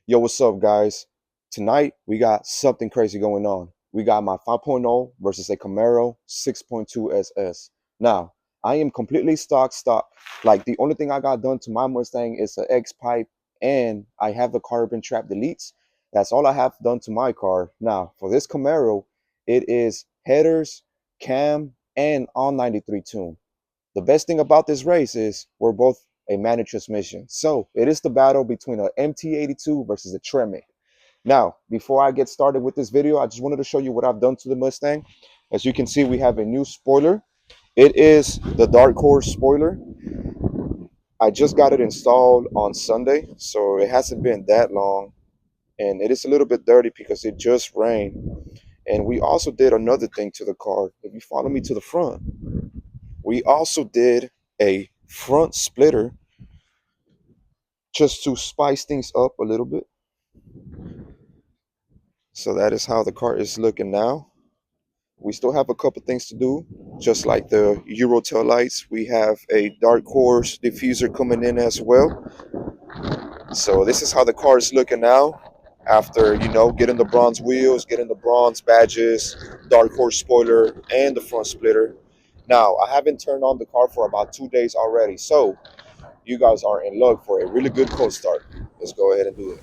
Yo, what's up, guys? Tonight we got something crazy going on. We got my 5.0 versus a Camaro 6.2 SS. Now, I am completely stock. Like the only thing I got done to my Mustang is an X pipe and I have the carbon trap deletes. That's all I have done to my car. Now, for this Camaro, it is headers, cam, and all 93 tune. The best thing about this race is we're both a manual transmission. So it is the battle between a MT-82 versus a TREMEC. Now, before I get started with this video, I just wanted to show you what I've done to the Mustang. As you can see, we have a new spoiler. It is the Dark Horse spoiler. I just got it installed on Sunday, so it hasn't been that long. And it is a little bit dirty because it just rained. And we also did another thing to the car. If you follow me to the front, we also did a front splitter just to spice things up a little bit. So that is how the car is looking now. We still have a couple things to do, just like the Euro tail lights. We have a Dark Horse diffuser coming in as well. So this is how the car is looking now after, getting the bronze wheels, getting the bronze badges, Dark Horse spoiler, and the front splitter. Now, I haven't turned on the car for about 2 days already, so you guys are in luck for a really good cold start. Let's go ahead and do it.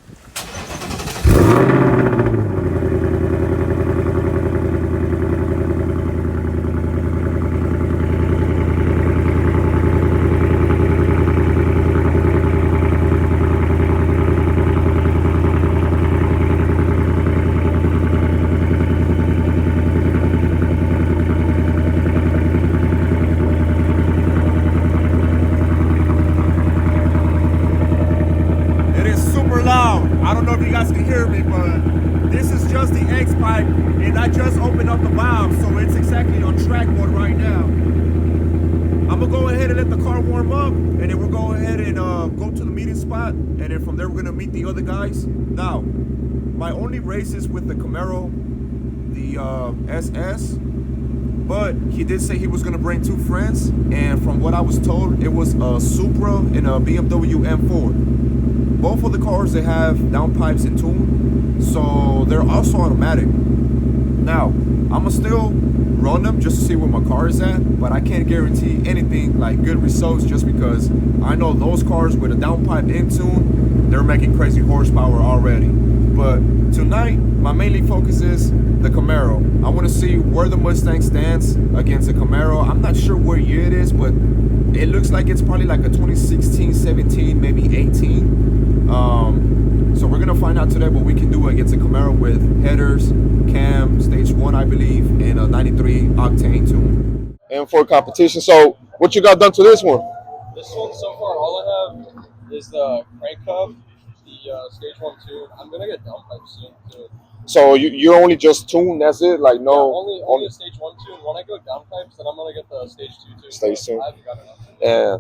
I don't know if you guys can hear me, but this is just the X pipe, and I just opened up the valve, so it's exactly on track mode right now. I'm gonna go ahead and let the car warm up, and then we'll go ahead and go to the meeting spot, and then from there we're gonna meet the other guys. Now, my only race is with the Camaro, the SS, but he did say he was gonna bring 2 friends, and from what I was told, it was a Supra and a BMW M4. Both of the cars, they have downpipes and tune, so they're also automatic. Now, I'ma still run them just to see where my car is at, but I can't guarantee anything like good results just because I know those cars with a downpipe and tune, they're making crazy horsepower already. But tonight, my mainly focus is the Camaro. I want to see where the Mustang stands against the Camaro. I'm not sure what year it is, but it looks like it's probably like a 2016, 17, maybe 18. So we're gonna find out today what we can do against a Camaro with headers, cam, stage 1, I believe, and a 93 octane tune. And for competition, so what you got done to this one? This one so far, all I have is the crank hub, the stage 1 tune. I'm gonna get downpipe soon too. So you only just tune, that's it? Like no, yeah, only a stage 1 tune. When I go downpipes, then I'm gonna get the stage 2 tune. Stage 2. I haven't got enough. Yeah,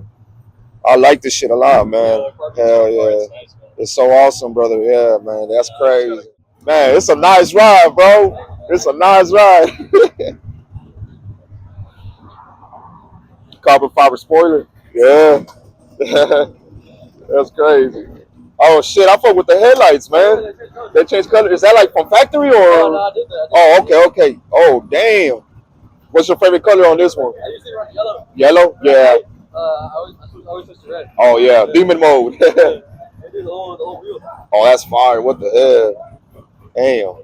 I like this shit a lot, man. Hell yeah. It's nice, it's so awesome, brother. Yeah, man, that's crazy. Man, it's a nice ride, bro. It's a nice ride. Carbon fiber spoiler. Yeah. That's crazy. Oh, shit. I fuck with the headlights, man. They changed color. Is that like from factory or? No, I did that. Oh, okay. Oh, damn. What's your favorite color on this one? I usually run yellow. Yellow? Yeah. I always switch to red. Oh, yeah. Demon mode. The whole wheel. Oh, that's fire. What the hell? Damn.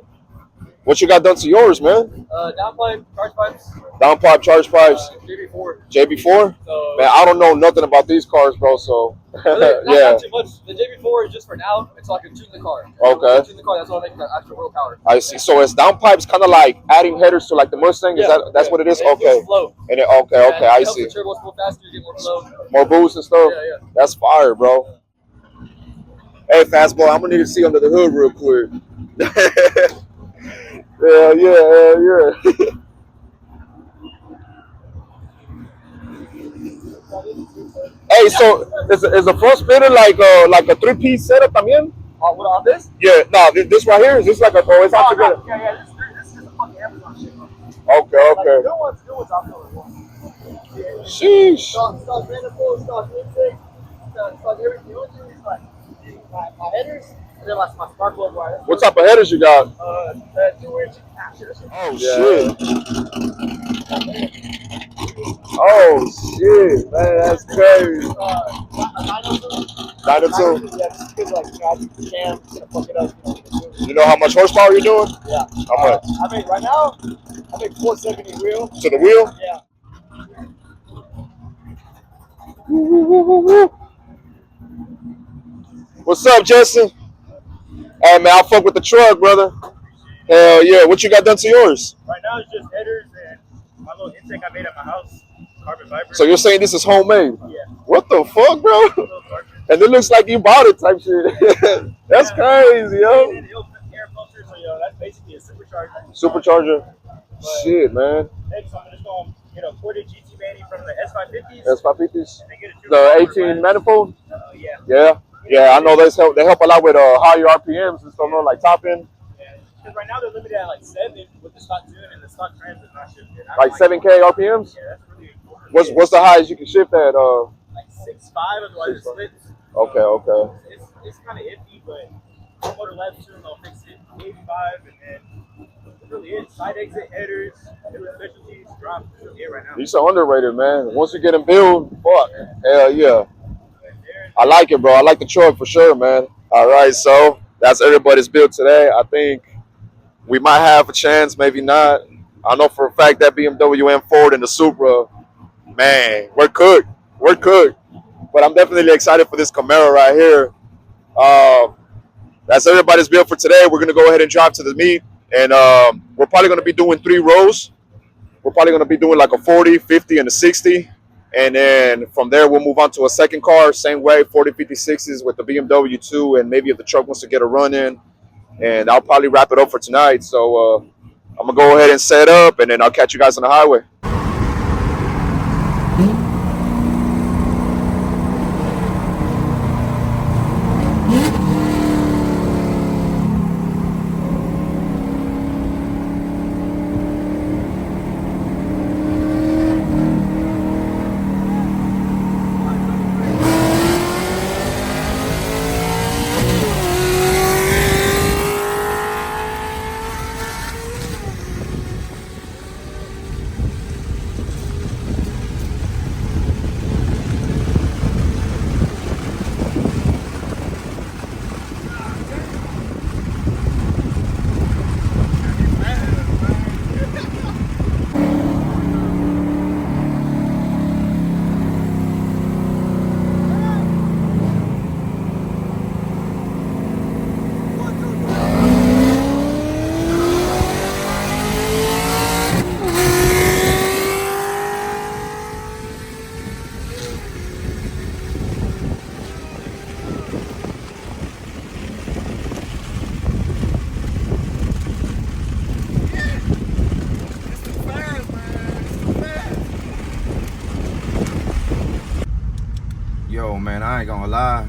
What you got done to yours, man? Downpipe, charge pipes. Downpipe, charge pipes. JB4. JB4? So, man, I don't know nothing about these cars, bro, so. Really, yeah. Not too much. The JB4 is just for now. It's so I can tune the car. Okay. Tune the car, that's what I make the actual roll power. I see. So is downpipes kind of like adding headers to like the Mustang? Is that's what it is? Okay. Flow. And okay, I see. The turbos go faster, you get more flow. More boost and stuff? Yeah. That's fire, bro. Hey, fastball, I'm gonna need to see under the hood real quick. yeah. Hey, so is a front splitter like a 3-piece setup también? What on this? Yeah, no, this right here is this like a it's all together. Yeah, this is a fucking Amazon shit, bro. Okay. Like, good ones I'll feel it. Sheesh. Stock manifold, stock intake, stock everything. The only thing is like my headers, What type of headers you got? 2-inch captures. Oh shit! Oh shit, man, that's crazy. 902. Yeah, just because like you jam, gonna fuck it up. You know how much horsepower you're doing? Yeah. How much? I mean, right now, I make 470 wheel. To the wheel? Yeah. What's up, Justin? Hey man, I'll fuck with the truck, brother. Hell yeah. What you got done to yours? Right now, it's just headers and my little intake I made at my house, carbon fiber. So you're saying this is homemade? Yeah. What the fuck, bro? And it looks like you bought it type shit. That's crazy, yo. And it'll air filter, so that's basically a supercharger. Supercharger? Shit, man. Next, I'm just going to get a 40 GT Manny from the S550s. S550s? And then get a The 18 manifold? Yeah. Yeah. Yeah, I know they help a lot with higher RPMs and stuff, like top end. Yeah. Because right now they're limited at like 7 with the stock tune, and the stock trans is not shifted. Like 7K RPMs? Yeah, that's really important. What's the highest you can shift at? Like 6.5, otherwise it splits. Okay. It's kind of iffy, but one motor left soon, I'll fix it. 85, and then that's really it. Side exit, headers, different specialties, drop. That's really it right now. You're so underrated, man. Once you get them built, fuck. Hell yeah. I like it, bro. I like the truck for sure, man. All right, so that's everybody's build today. I think we might have a chance, maybe not. I know for a fact that BMW M4 and the Supra, man, we're cooked. We're cooked. But I'm definitely excited for this Camaro right here. That's everybody's build for today. We're going to go ahead and drive to the meet. And we're probably going to be doing 3 rows. We're probably going to be doing like a 40, 50, and a 60. And then from there, we'll move on to a second car. Same way, 40, 56s with the BMW 2. And maybe if the truck wants to get a run in. And I'll probably wrap it up for tonight. So I'm going to go ahead and set up. And then I'll catch you guys on the highway. Yo, man, I ain't gonna lie.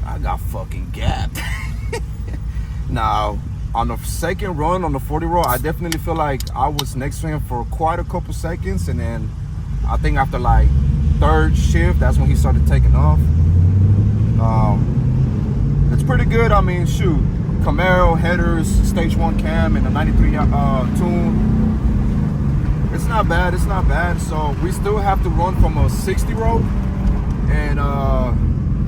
I got fucking gapped. Now, on the second run, on the 40 roll, I definitely feel like I was next to him for quite a couple seconds. And then I think after like third shift, that's when he started taking off. It's pretty good. I mean, shoot. Camaro, headers, stage 1 cam, and a 93 tune. It's not bad. It's not bad. So we still have to run from a 60 roll. And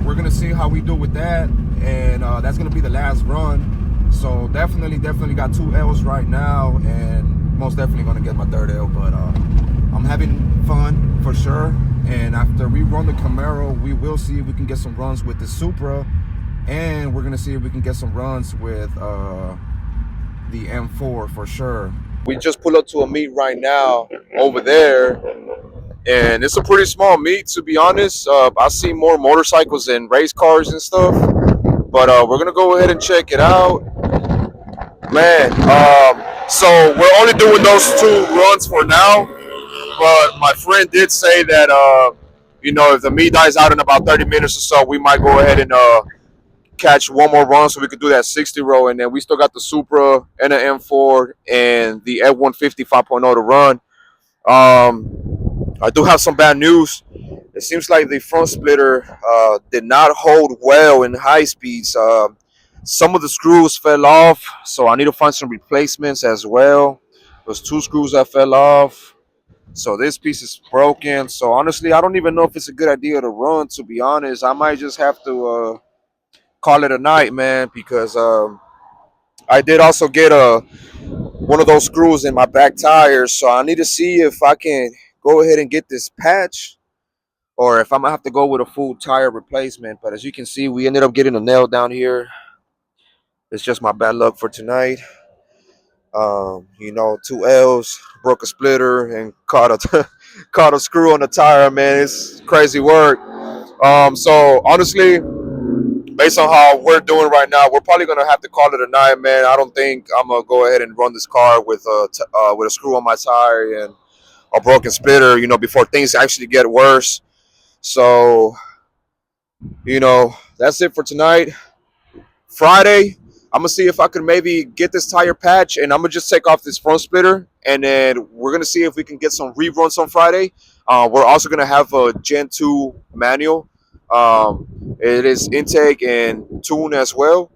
we're gonna see how we do with that, and that's gonna be the last run. So definitely got 2 L's right now, and most definitely gonna get my 3rd L. But I'm having fun for sure. And after we run the Camaro, we will see if we can get some runs with the Supra, and we're gonna see if we can get some runs with the M4 for sure. We just pull up to a meet right now over there. And it's a pretty small meet, to be honest. I see more motorcycles and race cars and stuff. But we're going to go ahead and check it out. Man, so we're only doing those 2 runs for now. But my friend did say that, if the meet dies out in about 30 minutes or so, we might go ahead and catch one more run so we could do that 60 row. And then we still got the Supra and the M4 and the F-150 5.0 to run. I do have some bad news. It seems like the front splitter did not hold well in high speeds. Some of the screws fell off, so I need to find some replacements as well. There's 2 screws that fell off. So this piece is broken. So honestly, I don't even know if it's a good idea to run. To be honest, I might just have to call it a night, man, because I did also get one of those screws in my back tires. So I need to see if I can go ahead and get this patch, or if I'm gonna have to go with a full tire replacement. But as you can see, we ended up getting a nail down here. It's just my bad luck for tonight. 2 L's, broke a splitter, and caught a caught a screw on the tire. Man, it's crazy work. So honestly, based on how we're doing right now, we're probably gonna have to call it a night, man. I don't think I'm gonna go ahead and run this car with a screw on my tire and a broken splitter, before things actually get worse. So, that's it for tonight. Friday, I'm gonna see if I can maybe get this tire patch, and I'm gonna just take off this front splitter, and then we're gonna see if we can get some reruns on Friday. We're also gonna have a Gen 2 manual. It is intake and tune as well,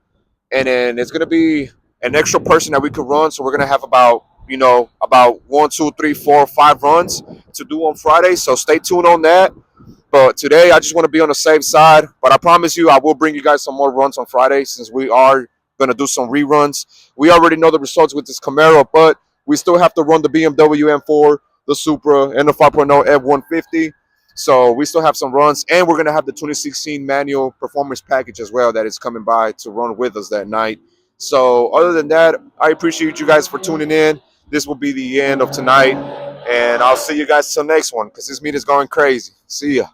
and then it's gonna be an extra person that we could run. So we're gonna have about 1, 2, 3, 4, 5 runs to do on Friday. So stay tuned on that. But today, I just want to be on the safe side. But I promise you, I will bring you guys some more runs on Friday, since we are going to do some reruns. We already know the results with this Camaro, but we still have to run the BMW M4, the Supra, and the 5.0 F150. So we still have some runs. And we're going to have the 2016 manual performance package as well that is coming by to run with us that night. So other than that, I appreciate you guys for tuning in. This will be the end of tonight. And I'll see you guys till next one, because this meet is going crazy. See ya.